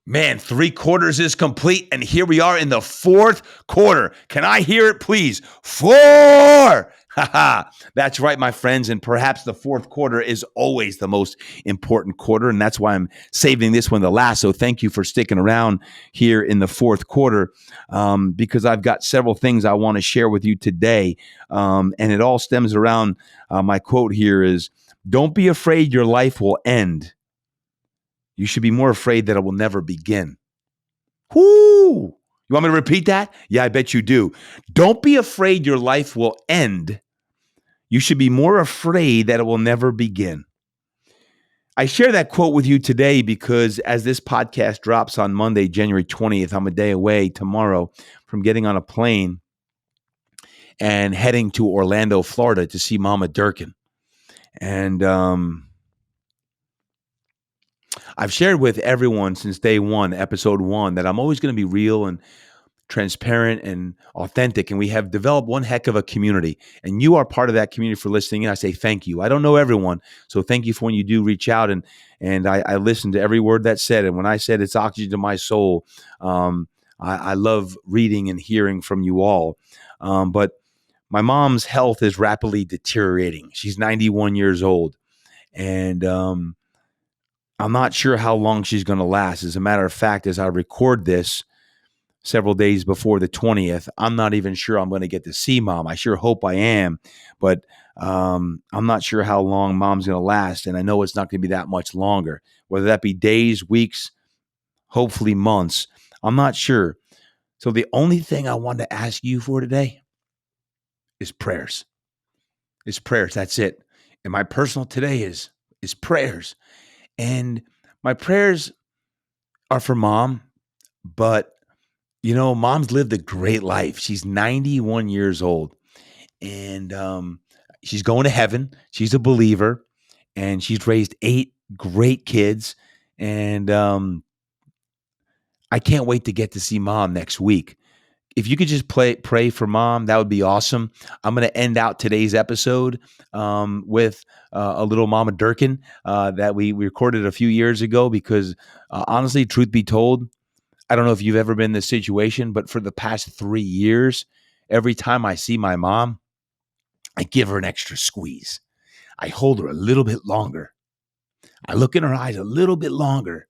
Man, 3 quarters is complete, and here we are in the fourth quarter. Can I hear it, please? 4! That's right, my friends, and perhaps the fourth quarter is always the most important quarter, and that's why I'm saving this one the last. So thank you for sticking around here in the fourth quarter, because I've got several things I want to share with you today, and it all stems around my quote here is, "Don't be afraid your life will end. You should be more afraid that it will never begin." Whoo! You want me to repeat that? Yeah, I bet you do. Don't be afraid your life will end. You should be more afraid that it will never begin. I share that quote with you today because as this podcast drops on Monday, January 20th, I'm a day away tomorrow from getting on a plane and heading to Orlando, Florida to see Mama Durkin. And I've shared with everyone since day one, episode 1, that I'm always going to be real and transparent and authentic. And we have developed one heck of a community. And you are part of that community for listening. And I say thank you. I don't know everyone. So thank you for when you do reach out. And I listen to every word that's said. And when I said it's oxygen to my soul, I love reading and hearing from you all. But my mom's health is rapidly deteriorating. She's 91 years old. And I'm not sure how long she's going to last. As a matter of fact, as I record this several days before the 20th, I'm not even sure I'm going to get to see Mom. I sure hope I am, but I'm not sure how long Mom's going to last. And I know it's not going to be that much longer, whether that be days, weeks, hopefully months. I'm not sure. So the only thing I wanted to ask you for today is prayers. Is prayers. That's it. And my personal today is prayers. And my prayers are for Mom, but you know, Mom's lived a great life. She's 91 years old, and she's going to heaven. She's a believer, and she's raised 8 great kids. And I can't wait to get to see Mom next week. If you could just pray for Mom, that would be awesome. I'm going to end out today's episode with a little Mama Durkin that we recorded a few years ago because honestly, truth be told, I don't know if you've ever been in this situation, but for the past 3 years, every time I see my mom, I give her an extra squeeze. I hold her a little bit longer. I look in her eyes a little bit longer.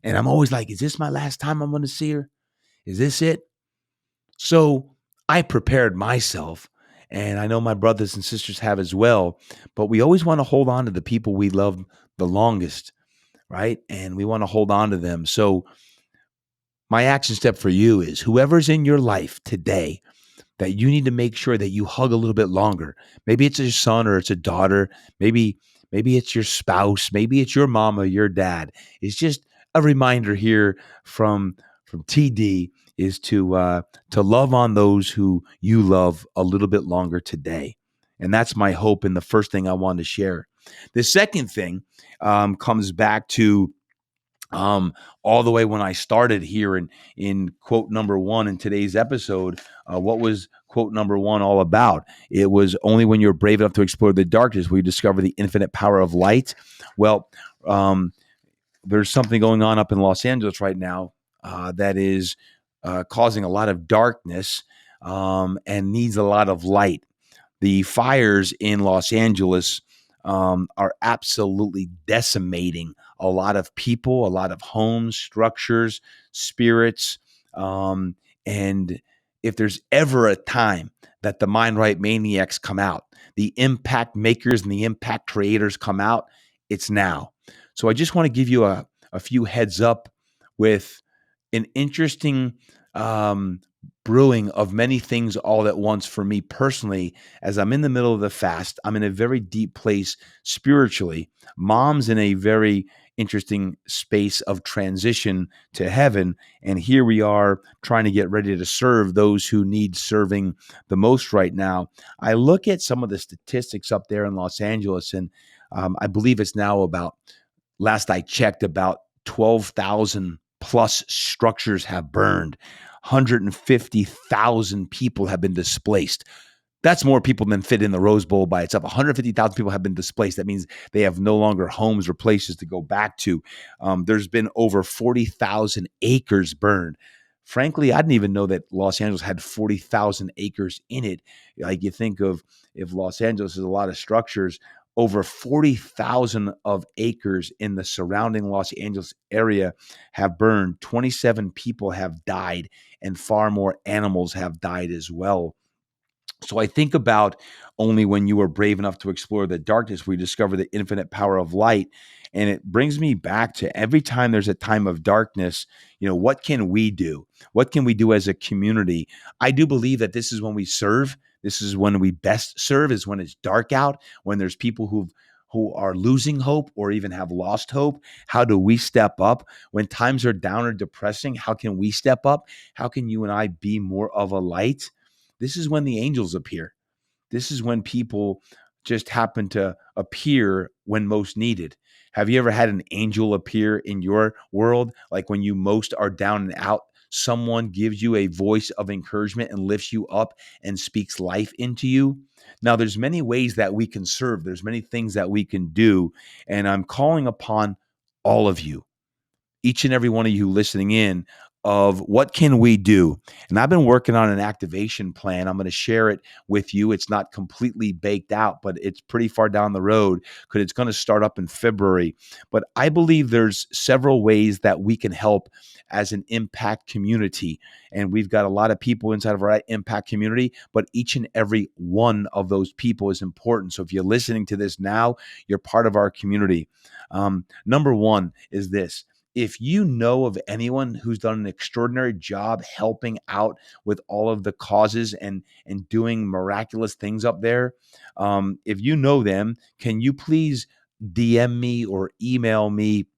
And I'm always like, is this my last time I'm going to see her? Is this it? So I prepared myself, and I know my brothers and sisters have as well, but we always want to hold on to the people we love the longest, right? And we want to hold on to them. So my action step for you is whoever's in your life today that you need to make sure that you hug a little bit longer. Maybe it's a son or it's a daughter. Maybe it's your spouse. Maybe it's your mom or your dad. It's just a reminder here from TD is to love on those who you love a little bit longer today. And that's my hope and the first thing I want to share. The second thing comes back to all the way when I started here in quote number 1 in today's episode. What was quote number 1 all about? It was only when you're brave enough to explore the darkness will you discover the infinite power of light. Well, there's something going on up in Los Angeles right now that is causing a lot of darkness and needs a lot of light. The fires in Los Angeles are absolutely decimating a lot of people, a lot of homes, structures, spirits. And if there's ever a time that the mind right maniacs come out, the impact makers and the impact creators come out, it's now. So I just want to give you a few heads up with an interesting brewing of many things all at once for me personally. As I'm in the middle of the fast, I'm in a very deep place spiritually. Mom's in a very interesting space of transition to heaven. And here we are trying to get ready to serve those who need serving the most right now. I look at some of the statistics up there in Los Angeles, and I believe it's now about, last I checked, about 12,000 plus structures have burned. 150,000 people have been displaced. That's more people than fit in the Rose Bowl by itself. 150,000 people have been displaced. That means they have no longer homes or places to go back to. There's been over 40,000 acres burned. Frankly, I didn't even know that Los Angeles had 40,000 acres in it. Like you think of if Los Angeles is a lot of structures, over 40,000 of acres in the surrounding Los Angeles area have burned. 27 people have died, and far more animals have died as well. So I think about only when you are brave enough to explore the darkness, we discover the infinite power of light. And it brings me back to every time there's a time of darkness, what can we do? What can we do as a community? I do believe that this is when we serve. This is when we best serve, is when it's dark out, when there's people who are losing hope or even have lost hope. How do we step up? When times are down or depressing, how can we step up? How can you and I be more of a light? This is when the angels appear. This is when people just happen to appear when most needed. Have you ever had an angel appear in your world? Like when you most are down and out, someone gives you a voice of encouragement and lifts you up and speaks life into you. Now, there's many ways that we can serve. There's many things that we can do. And I'm calling upon all of you, each and every one of you listening in, of what can we do. And I've been working on an activation plan. I'm going to share it with you. It's not completely baked out, but it's pretty far down the road because it's going to start up in February. But I believe there's several ways that we can help as an impact community. And we've got a lot of people inside of our impact community, but each and every one of those people is important. So if you're listening to this now, you're part of our community. Number one is this: if you know of anyone who's done an extraordinary job helping out with all of the causes and doing miraculous things up there, if you know them, can you please DM me or email me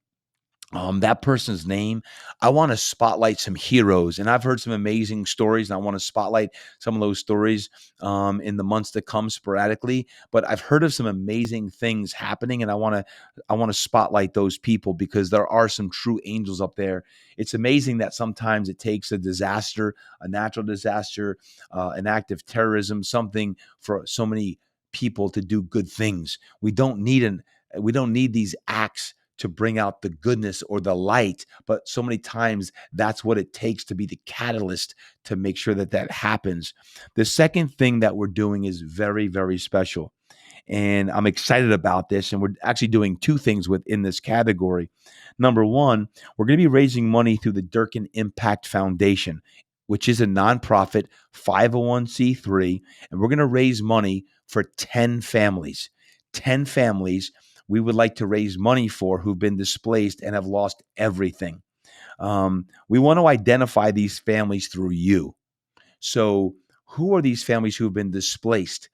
that person's name? I want to spotlight some heroes, and I've heard some amazing stories, and I want to spotlight some of those stories in the months to come sporadically. But I've heard of some amazing things happening, and I want to spotlight those people because there are some true angels up there. It's amazing that sometimes it takes a disaster, a natural disaster, an act of terrorism, something for so many people to do good things. We don't need these acts to bring out the goodness or the light, but so many times that's what it takes to be the catalyst to make sure that that happens. The second thing that we're doing is very, very special, and I'm excited about this. And we're actually doing two things within this category. Number one, we're going to be raising money through the Durkin Impact Foundation, which is a nonprofit 501c3, and we're going to raise money for 10 families. 10 families we would like to raise money for who've been displaced and have lost everything. We want to identify these families through you. So, who are these families who have been displaced?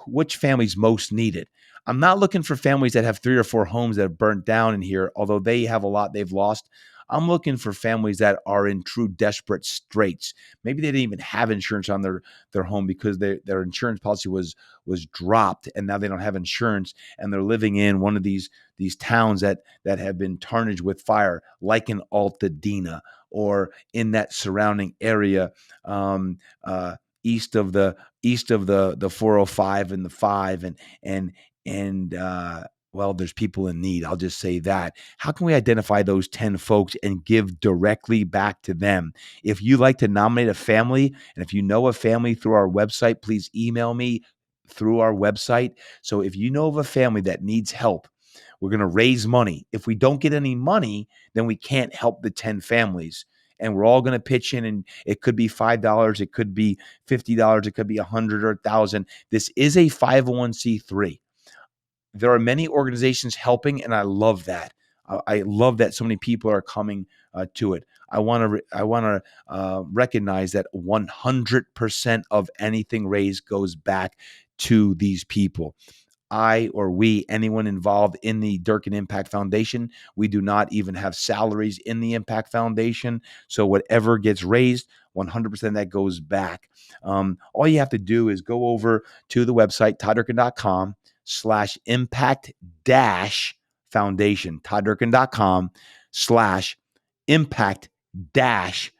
Which families most need it? I'm not looking for families that have 3 or 4 homes that have burnt down in here, although they have a lot they've lost. I'm looking for families that are in true desperate straits. Maybe they didn't even have insurance on their home because their insurance policy was dropped, and now they don't have insurance, and they're living in one of these towns that have been tarnished with fire, like in Altadena or in that surrounding area, um, east of the 405 and the 5, and well, there's people in need. I'll just say that. How can we identify those 10 folks and give directly back to them? If you like to nominate a family, and if you know a family through our website, please email me through our website. So if you know of a family that needs help, we're going to raise money. If we don't get any money, then we can't help the 10 families. And we're all going to pitch in, and it could be $5, it could be $50, it could be 100 or 1,000. This is a 501c3. There are many organizations helping, and I love that. I love that so many people are coming to it. I want to recognize that 100% of anything raised goes back to these people. Anyone involved in the Durkin Impact Foundation, we do not even have salaries in the Impact Foundation. So whatever gets raised, 100% that goes back. All you have to do is go over to the website, toddurkin.com/impact dash foundation, toddurkin.com/impact dash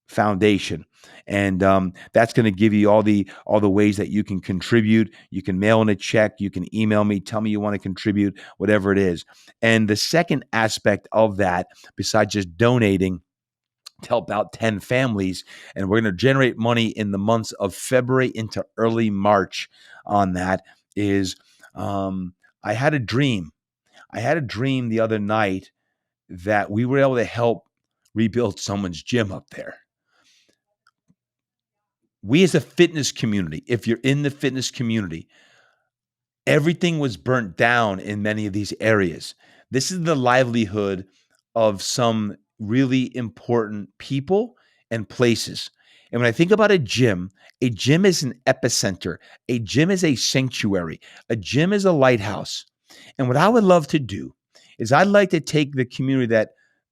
Foundation. And that's going to give you all the ways that you can contribute. You can mail in a check, you can email me, tell me you want to contribute, whatever it is. And the second aspect of that, besides just donating to help out 10 families, and we're going to generate money in the months of February into early March on that, is I had a dream. I had a dream the other night that we were able to help rebuild someone's gym up there. We as a fitness community, if you're in the fitness community, everything was burnt down in many of these areas. This is the livelihood of some really important people and places. And when I think about a gym is an epicenter, a gym is a sanctuary, a gym is a lighthouse. And what I would love to do is I'd like to take the community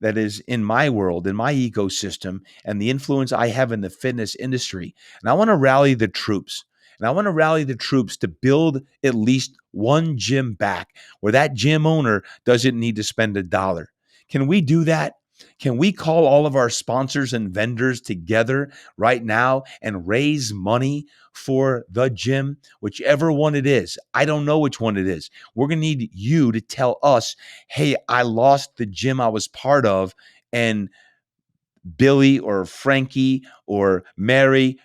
that is in my world, in my ecosystem, and the influence I have in the fitness industry. And I want to rally the troops. And I want to rally the troops to build at least one gym back where that gym owner doesn't need to spend a dollar. Can we do that? Can we call all of our sponsors and vendors together right now and raise money for the gym, whichever one it is? I don't know which one it is. We're going to need you to tell us, hey, I lost the gym I was part of, and Billy or Frankie or Mary,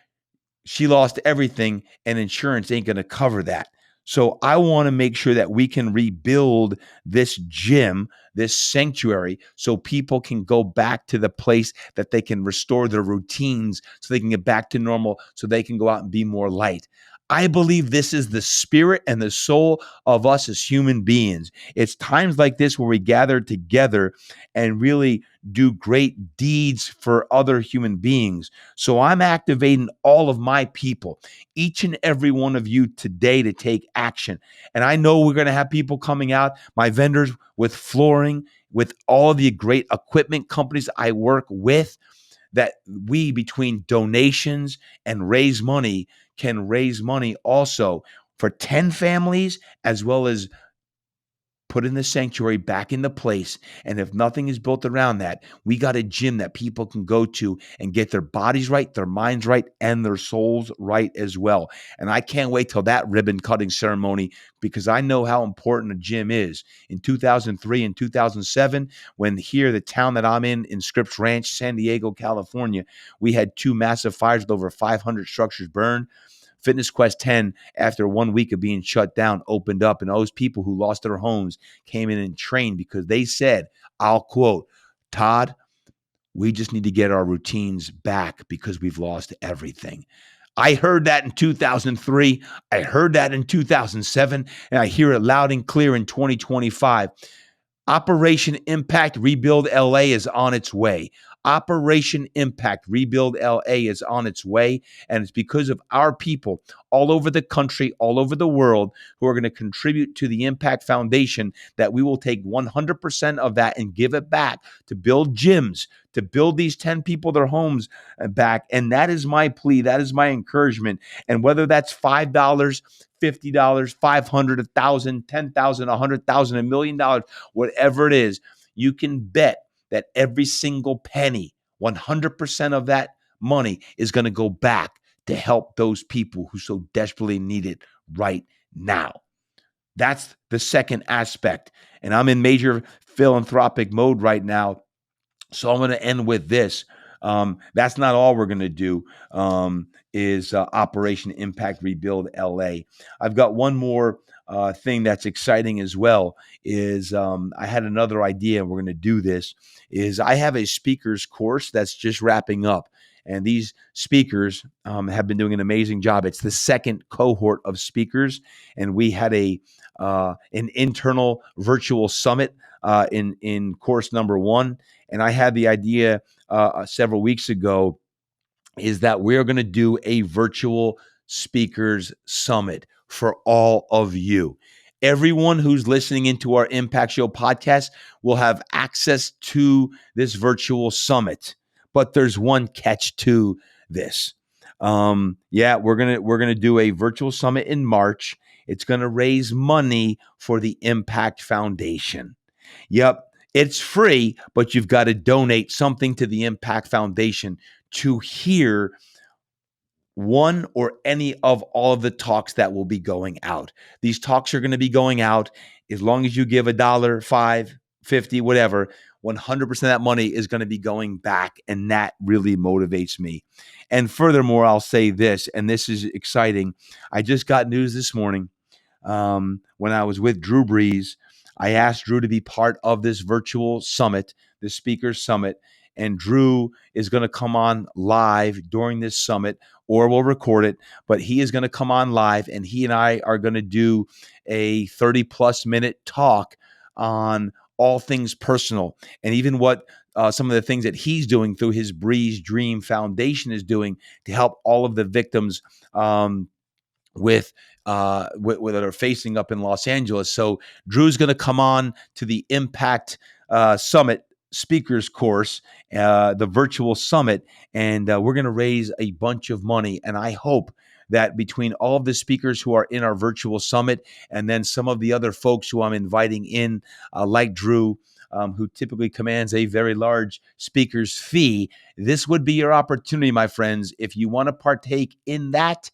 she lost everything, and insurance ain't going to cover that. So I want to make sure that we can rebuild this gym, this sanctuary, so people can go back to the place that they can restore their routines so they can get back to normal, so they can go out and be more light. I believe this is the spirit and the soul of us as human beings. It's times like this where we gather together and really do great deeds for other human beings. So I'm activating all of my people, each and every one of you today, to take action. And I know we're going to have people coming out, my vendors with flooring, with all the great equipment companies I work with, that we, between donations and raise money, can raise money also for 10 families, as well as putting the sanctuary back into place. And if nothing is built around that, we got a gym that people can go to and get their bodies right, their minds right, and their souls right as well. And I can't wait till that ribbon cutting ceremony, because I know how important a gym is. In 2003 and 2007, when here, the town that I'm in Scripps Ranch, San Diego, California, we had two massive fires with over 500 structures burned. Fitness Quest 10, after 1 week of being shut down, opened up, and those people who lost their homes came in and trained because they said, I'll quote, Todd, we just need to get our routines back because we've lost everything. I heard that in 2003. I heard that in 2007, and I hear it loud and clear in 2025. Operation Impact Rebuild LA is on its way. Operation Impact Rebuild LA is on its way. And it's because of our people all over the country, all over the world, who are going to contribute to the Impact Foundation, that we will take 100% of that and give it back to build gyms, to build these 10 people their homes back. And that is my plea. That is my encouragement. And whether that's $5, $50, 500, 1,000, 10,000, 100,000, $1,000,000, whatever it is, you can bet that every single penny, 100% of that money, is going to go back to help those people who so desperately need it right now. That's the second aspect. And I'm in major philanthropic mode right now. So I'm going to end with this. That's not all we're going to do, is Operation Impact Rebuild LA. I've got one more thing that's exciting as well. Is I had another idea, and we're going to do this. Is I have a speakers course that's just wrapping up. And these speakers have been doing an amazing job. It's the second cohort of speakers, and we had an internal virtual summit in course number one. And I had the idea several weeks ago, is that we're going to do a virtual speakers summit for all of you. Everyone who's listening into our Impact Show podcast will have access to this virtual summit. But there's one catch to this. We're gonna do a virtual summit in March. It's gonna raise money for the Impact Foundation. Yep. It's free, but you've got to donate something to the Impact Foundation to hear one or any of all of the talks that will be going out. These talks are going to be going out as long as you give a dollar, five, 50, whatever. 100% of that money is going to be going back. And that really motivates me. And furthermore, I'll say this, and this is exciting. I just got news this morning when I was with Drew Brees. I asked Drew to be part of this virtual summit, the speakers summit, and Drew is going to come on live during this summit, or we'll record it, but he is going to come on live, and he and I are going to do a 30 plus minute talk on all things personal, and even what some of the things that he's doing through his Breeze Dream Foundation is doing to help all of the victims with that are facing up in Los Angeles. So Drew's going to come on to the Impact Summit speakers course, the virtual summit, and we're going to raise a bunch of money. And I hope that between all of the speakers who are in our virtual summit and then some of the other folks who I'm inviting in, like Drew, who typically commands a very large speaker's fee, this would be your opportunity, my friends. If you want to partake in that,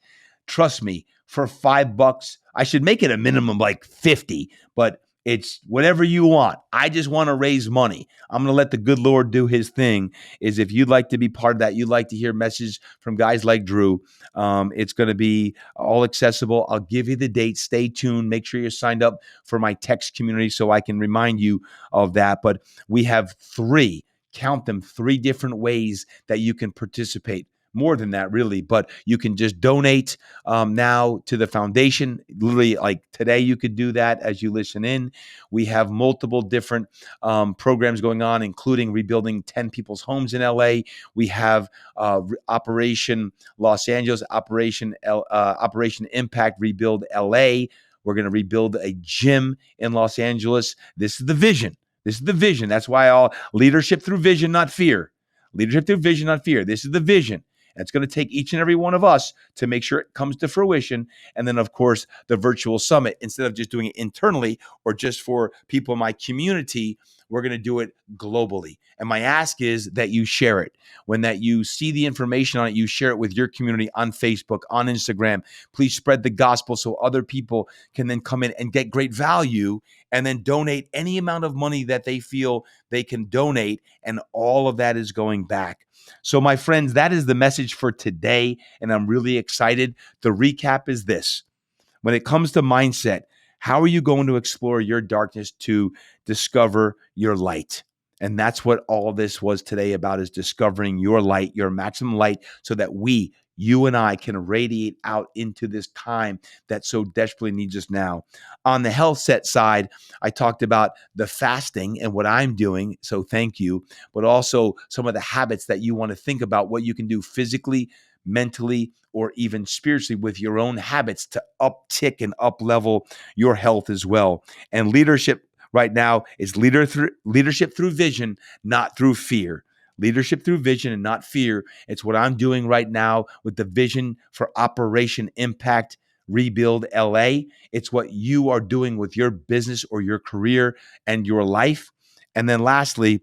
trust me, for $5, I should make it a minimum like 50, but it's whatever you want. I just want to raise money. I'm going to let the good Lord do his thing. Is if you'd like to be part of that, you'd like to hear messages from guys like Drew, it's going to be all accessible. I'll give you the date. Stay tuned. Make sure you're signed up for my text community so I can remind you of that. But we have count them, three different ways that you can participate. More than that, really, but you can just donate now to the foundation. Literally, like today, you could do that as you listen in. We have multiple different programs going on, including rebuilding 10 people's homes in LA. We have Operation Los Angeles, Operation Impact Rebuild LA. We're going to rebuild a gym in Los Angeles. This is the vision. This is the vision. That's why all leadership through vision, not fear. Leadership through vision, not fear. This is the vision. And it's going to take each and every one of us to make sure it comes to fruition. And then, of course, the virtual summit, instead of just doing it internally or just for people in my community, we're going to do it globally. And my ask is that you share it. When that you see the information on it, you share it with your community on Facebook, on Instagram. Please spread the gospel so other people can then come in and get great value and then donate any amount of money that they feel they can donate. And all of that is going back. So, my friends, that is the message for today, and I'm really excited. The recap is this. When it comes to mindset, how are you going to explore your darkness to discover your light? And that's what all this was today about, is discovering your light, your maximum light, so that you and I can radiate out into this time that so desperately needs us now. On the health set side, I talked about the fasting and what I'm doing, so thank you, but also some of the habits that you want to think about, what you can do physically, mentally, or even spiritually with your own habits to uptick and up level your health as well. And leadership right now is leadership through vision, not through fear. Leadership through vision and not fear. It's what I'm doing right now with the vision for Operation Impact Rebuild LA. It's what you are doing with your business or your career and your life. And then lastly,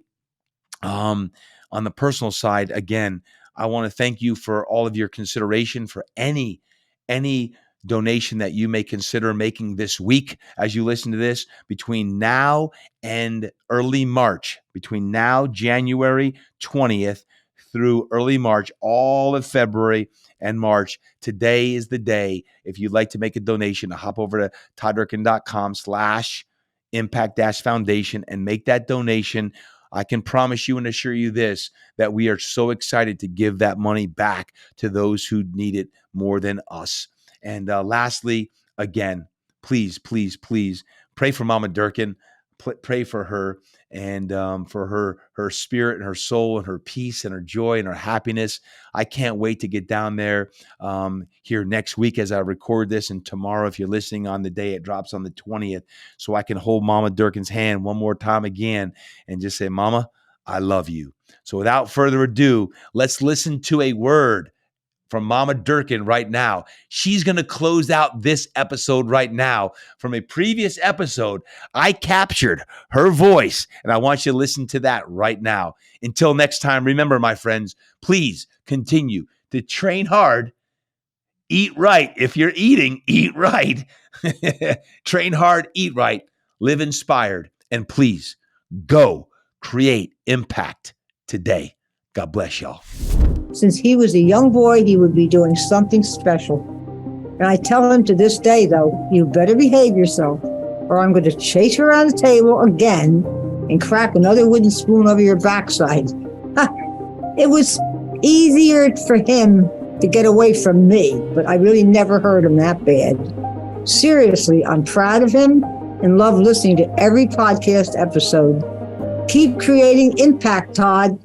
on the personal side, again, I want to thank you for all of your consideration for any donation that you may consider making this week as you listen to this between now and early March, between now, January 20th through early March, all of February and March. Today is the day. If you'd like to make a donation, hop over to toddurkin.com/impact-foundation and make that donation. I can promise you and assure you this, that we are so excited to give that money back to those who need it more than us. And lastly, again, please, please, please pray for Mama Durkin. Pray for her and for her spirit and her soul and her peace and her joy and her happiness. I can't wait to get down there here next week as I record this, and tomorrow if you're listening on the day it drops on the 20th, so I can hold Mama Durkin's hand one more time again and just say, Mama, I love you. So without further ado, let's listen to a word from Mama Durkin right now. She's going to close out this episode right now. From a previous episode, I captured her voice, and I want you to listen to that right now. Until next time, remember, my friends, please continue to train hard, eat right. If you're eating, eat right. Train hard, eat right, live inspired, and please go create impact today. God bless y'all. Since he was a young boy, he would be doing something special. And I tell him to this day, though, you better behave yourself, or I'm going to chase you around the table again and crack another wooden spoon over your backside. It was easier for him to get away from me, but I really never heard him that bad. Seriously, I'm proud of him and love listening to every podcast episode. Keep creating impact, Todd.